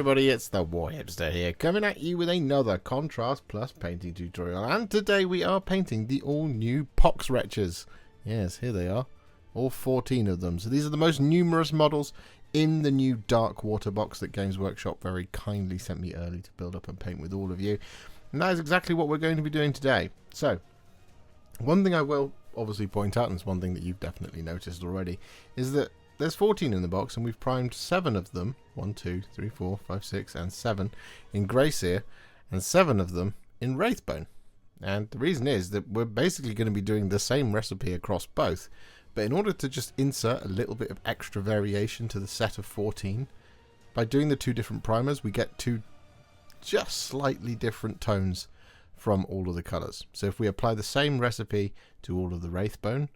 everybody, it's the Warhipster here, coming at you with another Contrast Plus painting tutorial. And today we are painting the all-new Pox Wretches. Yes, here they are. All 14 of them. So these are the most numerous models in the new Darkwater box that Games Workshop very kindly sent me early to build up and paint with all of you. And that is exactly what we're going to be doing today. So, one thing I will obviously point out, and it's one thing that you've definitely noticed already, is that there's 14 in the box, and we've primed 7 of them, 1, 2, 3, 4, 5, 6, and 7 in Greyseer, and 7 of them in Wraithbone. And the reason is that we're basically going to be doing the same recipe across both, but in order to just insert a little bit of extra variation to the set of 14, by doing the 2 different primers, we get 2 just slightly different tones from all of the colours. So if we apply the same recipe to all of the Wraithbone,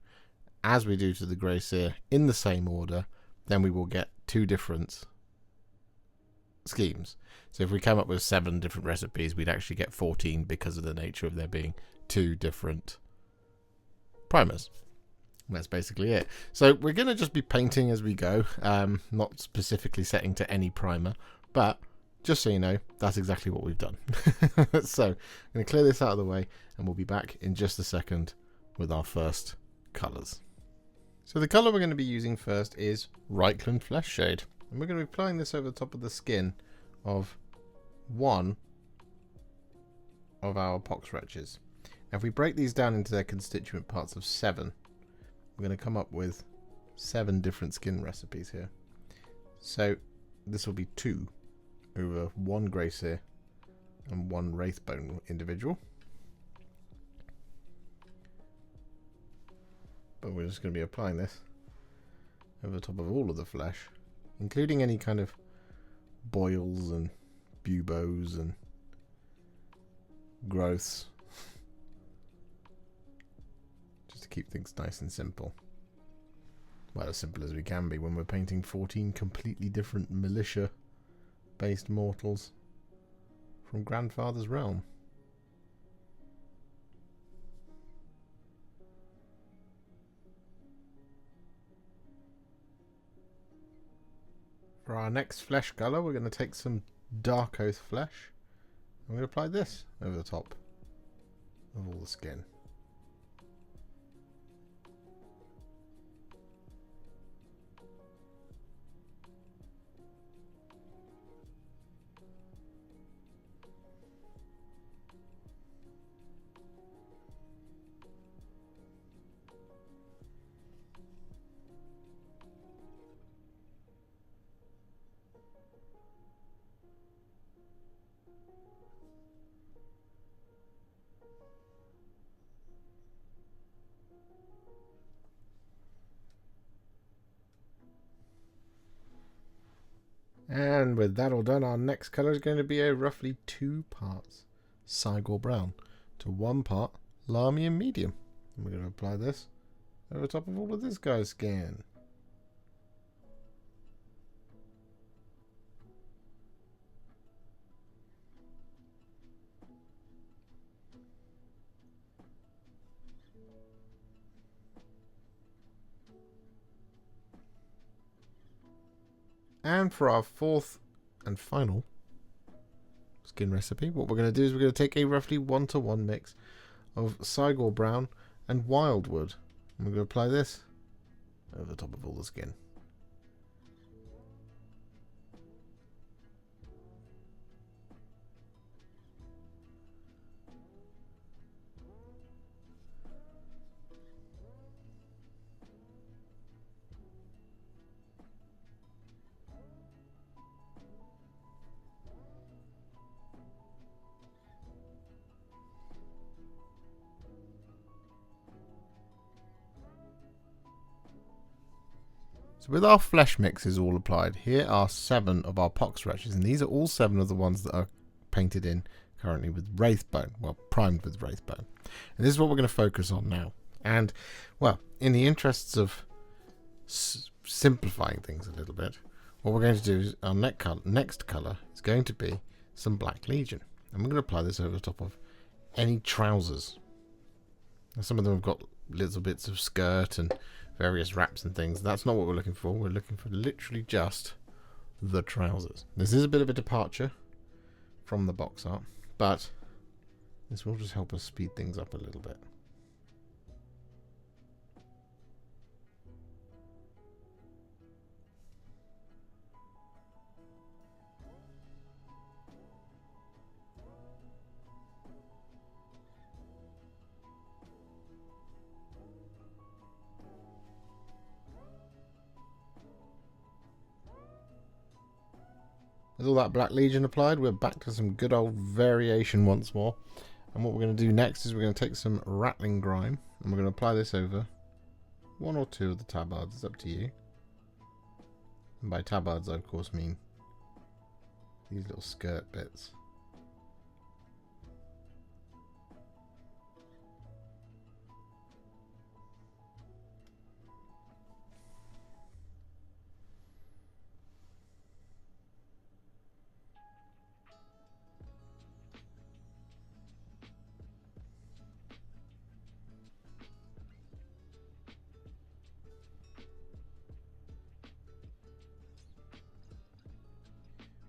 as we do to the Greyseer in the same order, then we will get 2 different schemes. So if we came up with 7 different recipes, we'd actually get 14 because of the nature of there being 2 different primers. That's basically it. So we're going to just be painting as we go, not specifically setting to any primer, but just so you know, that's exactly what we've done. So I'm going to clear this out of the way, and we'll be back in just a second with our first colours. So the colour we're going to be using first is Reikland Fleshshade, and we're going to be applying this over the top of the skin of one of our Pox Wretches. Now if we break these down into their constituent parts of 7, we're going to come up with 7 different skin recipes here. So this will be 2 over 1 Greyseer and 1 Wraithbone individual. But we're just going to be applying this over the top of all of the flesh, including any kind of boils and buboes and growths, just to keep things nice and simple. Well, as simple as we can be when we're painting 14 completely different militia based mortals from Grandfather's realm. For our next flesh colour, we're going to take some Darkoath Flesh, and we're going to apply this over the top of all the skin. And with that all done, our next colour is going to be a roughly 2 parts Cygor Brown to 1 part Larmian Medium. And we're going to apply this over top of all of this guy's skin. And for our 4th and final skin recipe, what we're going to do is we're going to take a roughly 1-to-1 mix of Cygor Brown and Wyldwood. And we're going to apply this over the top of all the skin. So with our flesh mixes all applied, here are 7 of our Pox Wretches, and these are all 7 of the ones that are painted in currently with Wraithbone, well, primed with Wraithbone. And this is what we're going to focus on now. And, well, in the interests of simplifying things a little bit, what we're going to do is our next colour is going to be some Black Legion. And we're going to apply this over the top of any trousers. Now, some of them have got little bits of skirt and various wraps and things. That's not what we're looking for. We're looking for literally just the trousers. This is a bit of a departure from the box art, but this will just help us speed things up a little bit. With all that Black Legion applied, we're back to some good old variation once more. And what we're going to do next is we're going to take some Ratling Grime, and we're going to apply this over one or two of the tabards. It's up to you. And by tabards, I of course mean these little skirt bits.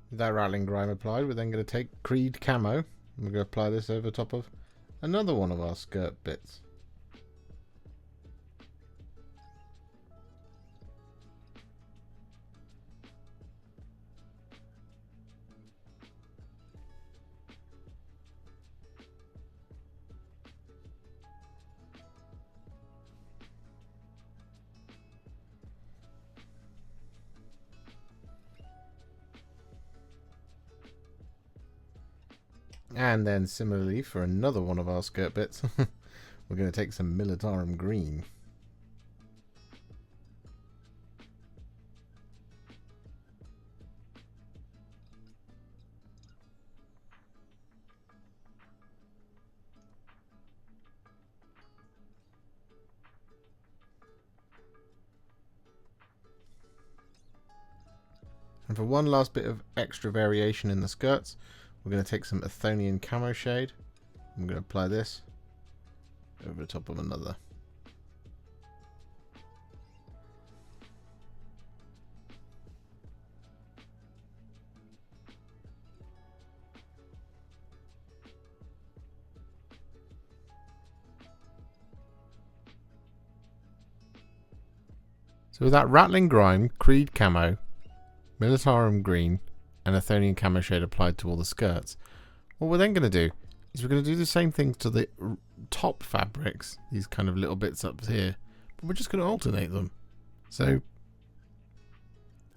With that Ratling Grime applied, we're then going to take Creed Camo, and we're going to apply this over top of another one of our skirt bits. And then similarly for another one of our skirt bits, we're going to take some Militarum Green. And for one last bit of extra variation in the skirts, we're going to take some Athonian Camoshade. I'm going to apply this over the top of another. So with that Ratling Grime, Creed Camo, Militarum Green, and Athonian Camoshade applied to all the skirts, what we're then going to do is we're going to do the same thing to the top fabrics, these kind of little bits up here, but we're just going to alternate them. So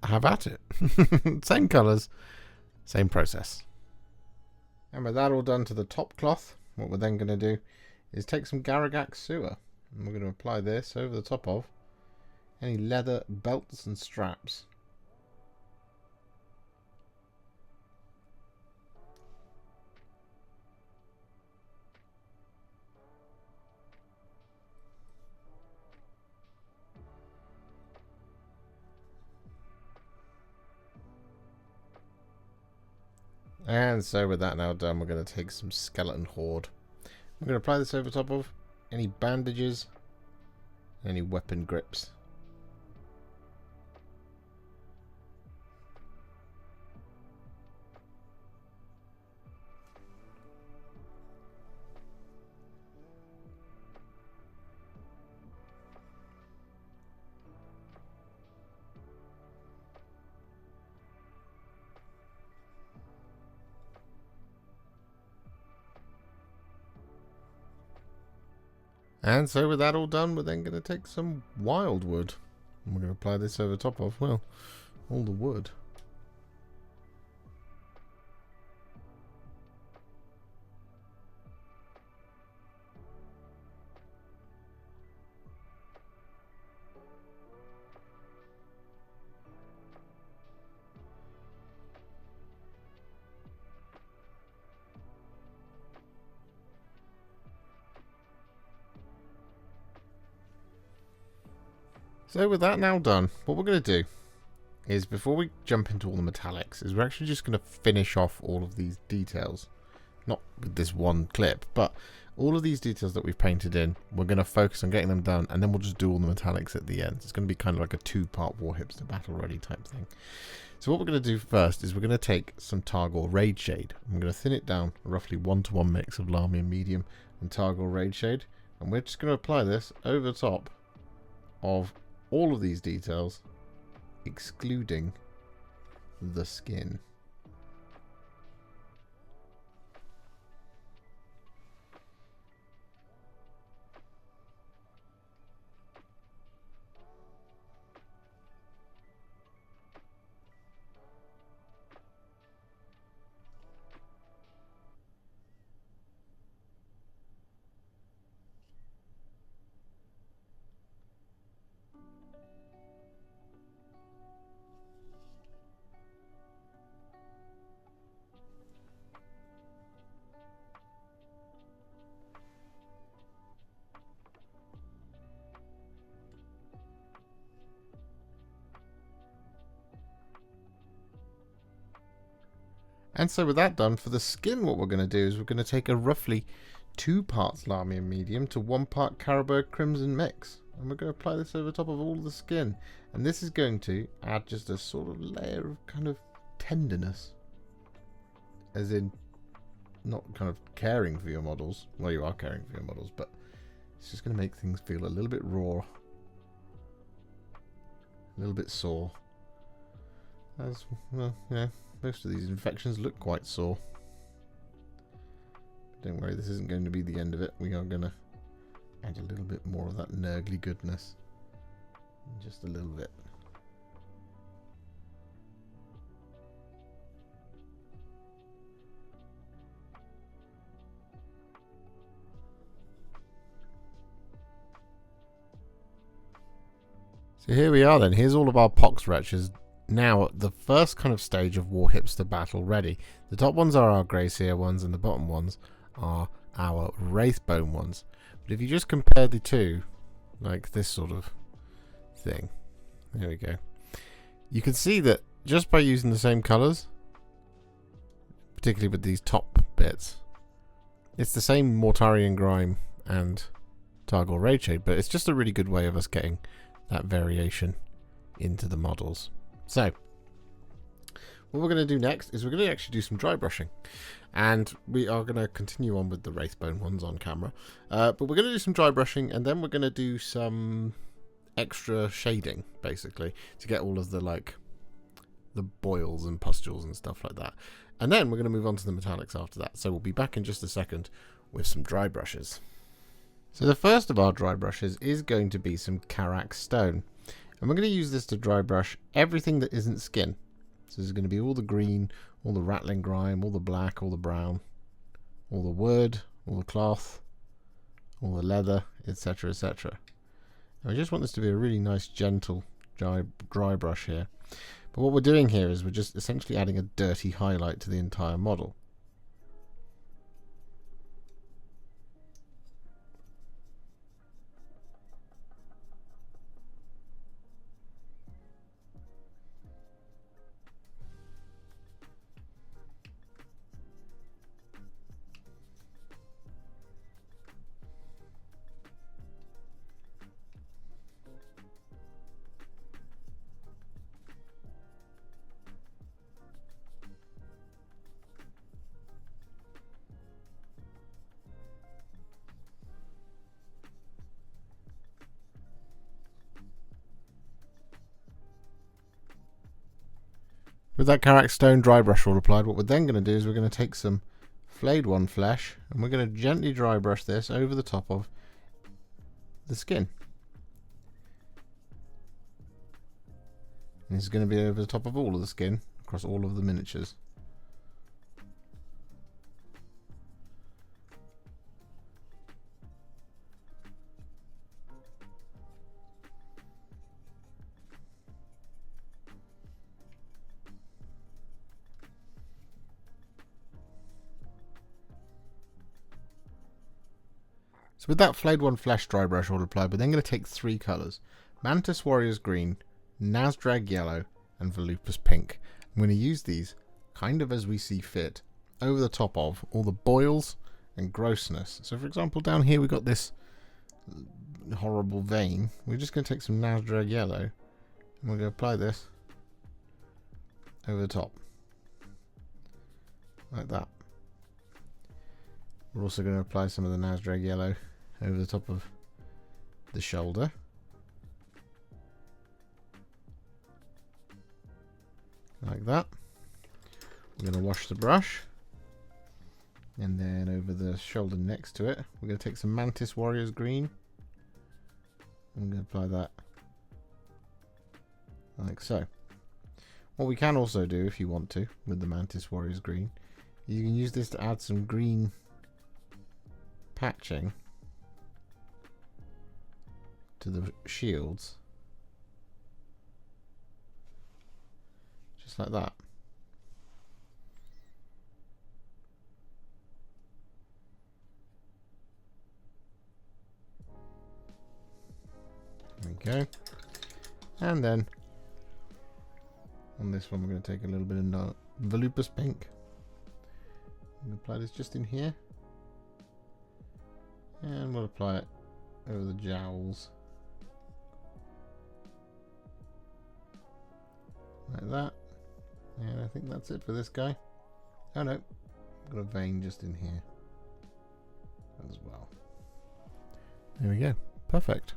have at it. Same colours, same process. And with that all done to the top cloth, what we're then going to do is take some Garaghak sewer, and we're going to apply this over the top of any leather belts and straps. And so with that now done, we're going to take some Skeleton Horde. I'm going to apply this over top of any bandages, any weapon grips. And so with that all done, we're then going to take some Wyldwood. And we're going to apply this over top of, well, all the wood. So with that now done, what we're going to do is, before we jump into all the metallics, is we're actually just going to finish off all of these details. not with this one clip, but all of these details that we've painted in, we're going to focus on getting them done, and then we'll just do all the metallics at the end. It's going to be kind of like a 2-part Warhipster battle ready type thing. So what we're going to do first is we're going to take some Targor Rageshade. I'm going to thin it down, a roughly 1-to-1 mix of Lahmian Medium and Targor Rageshade, and we're just going to apply this over the top of all of these details, excluding the skin. And so with that done, for the skin, what we're going to do is we're going to take a roughly 2 parts Lahmian Medium to 1 part Carroburg Crimson mix. And we're going to apply this over top of all the skin. And this is going to add just a sort of layer of kind of tenderness. As in, not kind of caring for your models. Well, you are caring for your models, but it's just going to make things feel a little bit raw. A little bit sore. As, well, yeah. Most of these infections look quite sore. Don't worry, this isn't going to be the end of it. We are going to add a little bit more of that nurgly goodness. Just a little bit. So here we are then. Here's all of our Pox Wretches. Now, the first kind of stage of Warhipster battle ready. The top ones are our Grey Seer ones, and the bottom ones are our Wraithbone ones. But if you just compare the two, like this sort of thing, there we go. You can see that just by using the same colours, particularly with these top bits, it's the same Militarum Grine and Targor Rageshade, but it's just a really good way of us getting that variation into the models. So, what we're going to do next is we're going to actually do some dry brushing. And we are going to continue on with the Wraithbone ones on camera. But we're going to do some dry brushing, and then we're going to do some extra shading, basically, to get all of the, like, the boils and pustules and stuff like that. And then we're going to move on to the metallics after that. So we'll be back in just a second with some dry brushes. So the first of our dry brushes is going to be some Karak Stone. And we're going to use this to dry brush everything that isn't skin. So this is going to be all the green, all the Ratling Grime, all the black, all the brown, all the wood, all the cloth, all the leather, etc, etc. And I just want this to be a really nice, gentle dry brush here. But what we're doing here is we're just essentially adding a dirty highlight to the entire model. With that Karak Stone dry brush all applied, what we're then going to do is we're going to take some flayed one flesh and we're going to gently dry brush this over the top of the skin. And this is going to be over the top of all of the skin, across all of the miniatures. So with that flayed one flesh dry brush all applied, we're then going to take 3 colours. Mantis Warriors Green, Nazdreg Yellow and Volupus Pink. I'm going to use these kind of as we see fit over the top of all the boils and grossness. So for example, down here we've got this horrible vein. We're just going to take some Nazdreg Yellow and we're going to apply this over the top. Like that. We're also going to apply some of the Nazdreg Yellow over the top of the shoulder. Like that. We're going to wash the brush. And then over the shoulder next to it, we're going to take some Mantis Warriors Green. I'm going to apply that like so. What we can also do, if you want to, with the Mantis Warriors Green, you can use this to add some green patching to the shields. Just like that. There we go. And then on this one we're going to take a little bit of Volupus Pink. I'm going to apply this just in here. And we'll apply it over the jowls. Like that. And I think that's it for this guy. Oh no, I've got a vein just in here as well. There we go. Perfect.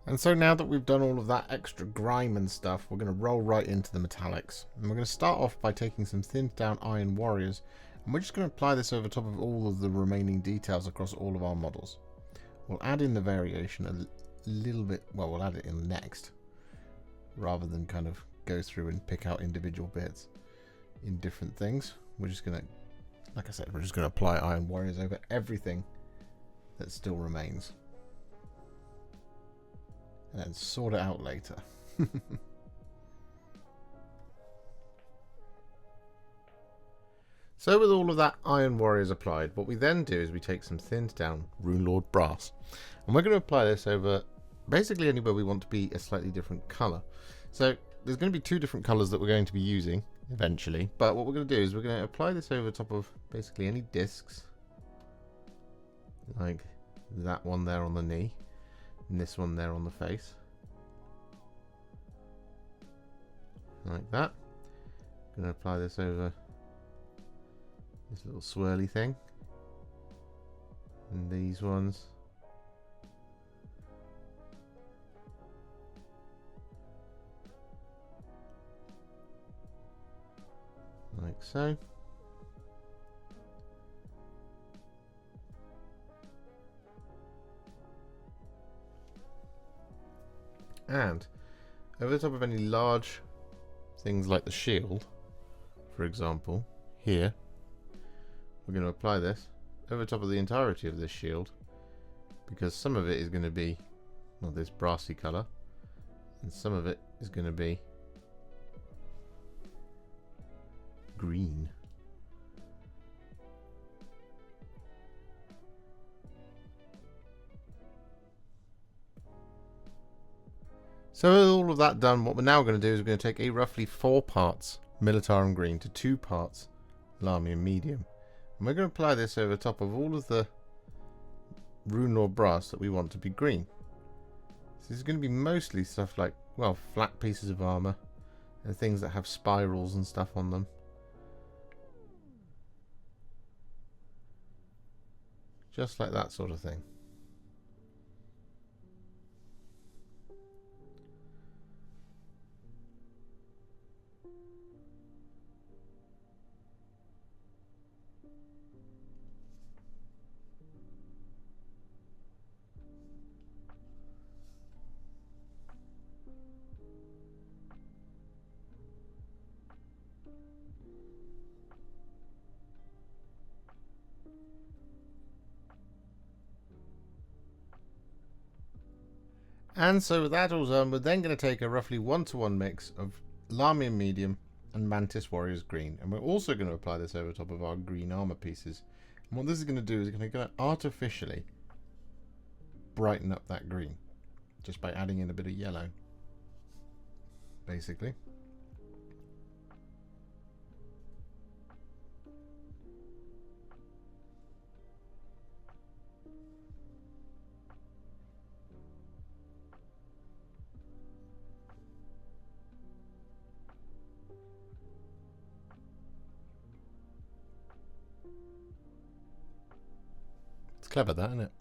And so now that we've done all of that extra grime and stuff, we're going to roll right into the metallics. And we're going to start off by taking some thinned down Iron Warriors. And we're just going to apply this over top of all of the remaining details across all of our models. We'll add in the variation a little bit, well, we'll add it in next, rather than kind of go through and pick out individual bits in different things. We're just going to, like I said, we're just going to apply Iron Warriors over everything that still remains. And then sort it out later. So with all of that Iron Warriors applied, what we then do is we take some thinned down Runelord Brass. And we're going to apply this over basically anywhere we want to be a slightly different colour. So there's going to be two different colours that we're going to be using eventually. But what we're going to do is we're going to apply this over top of basically any discs. Like that one there on the knee. And this one there on the face. Like that. I'm going to apply this over this little swirly thing. And these ones. Like so. And over the top of any large things like the shield, for example, here, we're going to apply this over top of the entirety of this shield, because some of it is going to be, well, this brassy colour, and some of it is going to be green. So with all of that done, what we're now going to do is we're going to take a roughly 4 parts Militarum Green to 2 parts Lahmian Medium. And we're going to apply this over top of all of the Runelord Brass that we want to be green. So this is going to be mostly stuff like, well, flat pieces of armour and things that have spirals and stuff on them. Just like that sort of thing. And so with that all done, we're then going to take a roughly 1-to-1 mix of Lahmian Medium and Mantis Warriors Green. And we're also going to apply this over top of our green armor pieces. And what this is going to do is it's going to artificially brighten up that green, just by adding in a bit of yellow, basically. Clever that, isn't it?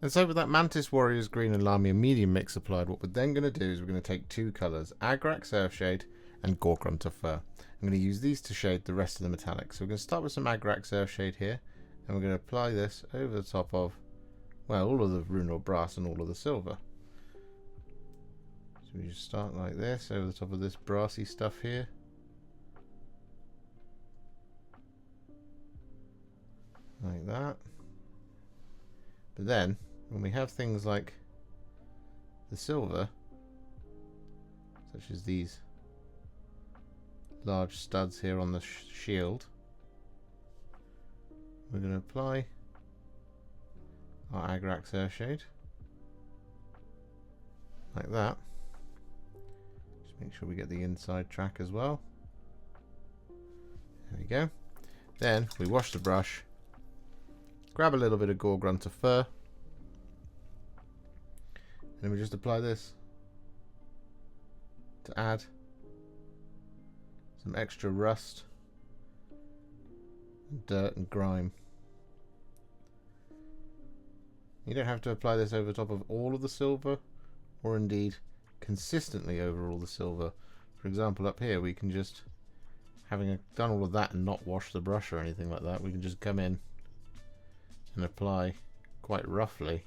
And so with that Mantis Warriors Green and Lamia medium mix applied, what we're then going to do is we're going to take two colours, Agrax Earthshade and Gore-Grunta Fur. I'm going to use these to shade the rest of the metallics. So we're going to start with some Agrax Earthshade here, and we're going to apply this over the top of, well, all of the Runor brass and all of the silver. So we just start like this, over the top of this brassy stuff here. Like that. But then, when we have things like the silver, such as these large studs here on the shield, we're going to apply our Agrax Earthshade like that. Just make sure we get the inside track as well. There we go. Then we wash the brush, grab a little bit of Gore-Grunta Fur, and we just apply this to add some extra rust and dirt and grime. You don't have to apply this over top of all of the silver, or indeed consistently over all the silver. For example, up here we can just, having done all of that and not wash the brush or anything like that, we can just come in and apply quite roughly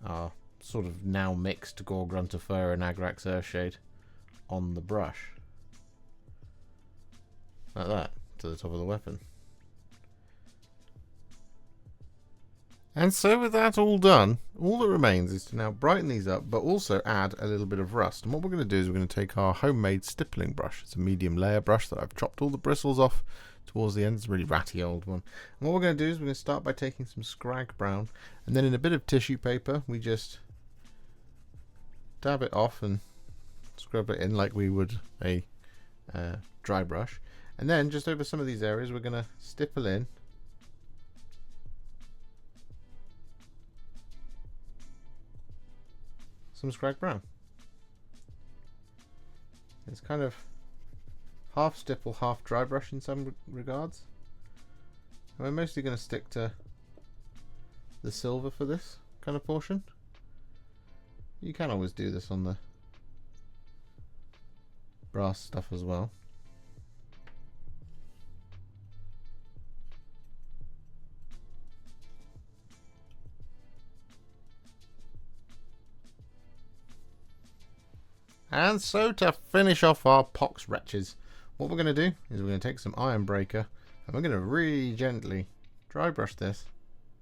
our sort of now mixed Gore-Grunta Fur and Agrax Earthshade on the brush. Like that, to the top of the weapon. And so with that all done, all that remains is to now brighten these up, but also add a little bit of rust. And what we're going to do is we're going to take our homemade stippling brush. It's a medium layer brush that I've chopped all the bristles off towards the end. It's a really ratty old one. And what we're going to do is we're going to start by taking some Scrag Brown, and then in a bit of tissue paper we just dab it off and scrub it in like we would a dry brush. And then just over some of these areas we're going to stipple in some Scrag Brown. It's kind of half stipple, half dry brush in some regards. And we're mostly going to stick to the silver for this kind of portion. You can always do this on the brass stuff as well. And so to finish off our Pox Wretches, what we're going to do is we're going to take some Iron Breaker and we're going to really gently dry brush this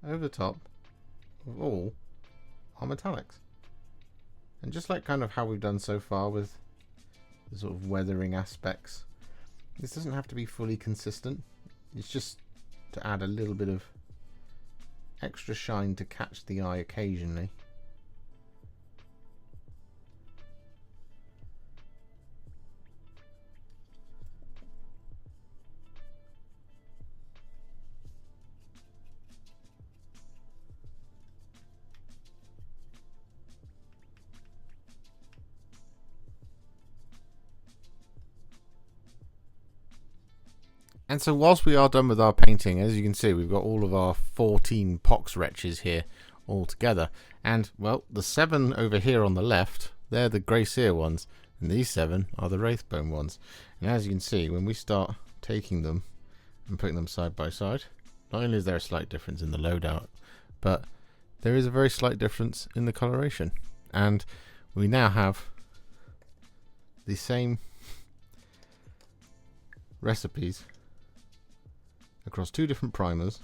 over the top of all our metallics. And just like kind of how we've done so far with the sort of weathering aspects, this doesn't have to be fully consistent. It's just to add a little bit of extra shine to catch the eye occasionally. And so whilst we are done with our painting, as you can see, we've got all of our 14 Pox Wretches here all together. And, well, the 7 over here on the left, they're the Grey Seer ones, and these 7 are the Wraithbone ones. And as you can see, when we start taking them and putting them side by side, not only is there a slight difference in the loadout, but there is a very slight difference in the coloration. And we now have the same recipes across 2 different primers.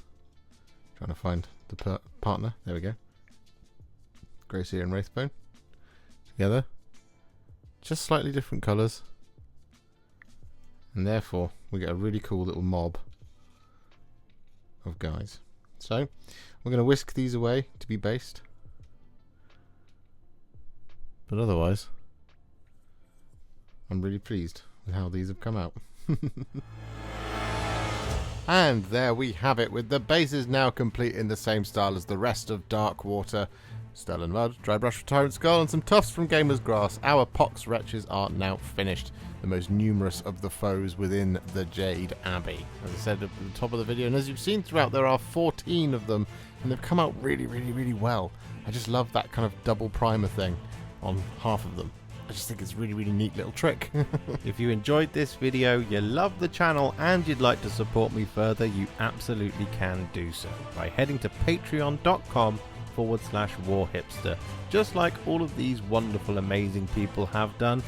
Trying to find the partner. There we go. Grey Seer and Wraithbone together. Just slightly different colours. And therefore we get a really cool little mob of guys. So we're going to whisk these away to be based. But otherwise, I'm really pleased with how these have come out. And there we have it, with the bases now complete in the same style as the rest of Darkwater. Stell and Mud, Dry Brush for Tyrant Skull, and some Tufts from Gamer's Grass. Our Pox Wretches are now finished, the most numerous of the foes within the Jade Abbey. As I said at the top of the video, and as you've seen throughout, there are 14 of them, and they've come out really, really, really well. I just love that kind of double primer thing on half of them. I just think it's a really, really neat little trick. If you enjoyed this video, you love the channel, and you'd like to support me further, you absolutely can do so by heading to patreon.com/Warhipster, just like all of these wonderful, amazing people have done.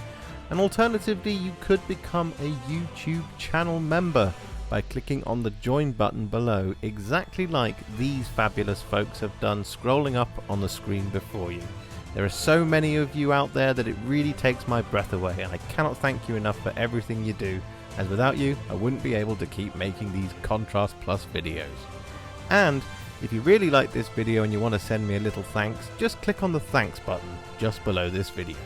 And alternatively, you could become a YouTube channel member by clicking on the join button below, exactly like these fabulous folks have done, scrolling up on the screen before you. There are so many of you out there that it really takes my breath away, and I cannot thank you enough for everything you do, as without you I wouldn't be able to keep making these Contrast Plus videos. And if you really like this video and you want to send me a little thanks, just click on the thanks button just below this video.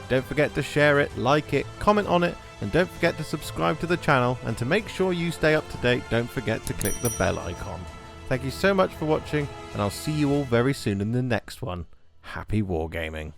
Don't forget to share it, like it, comment on it, and don't forget to subscribe to the channel, and to make sure you stay up to date, don't forget to click the bell icon. Thank you so much for watching, and I'll see you all very soon in the next one. Happy wargaming.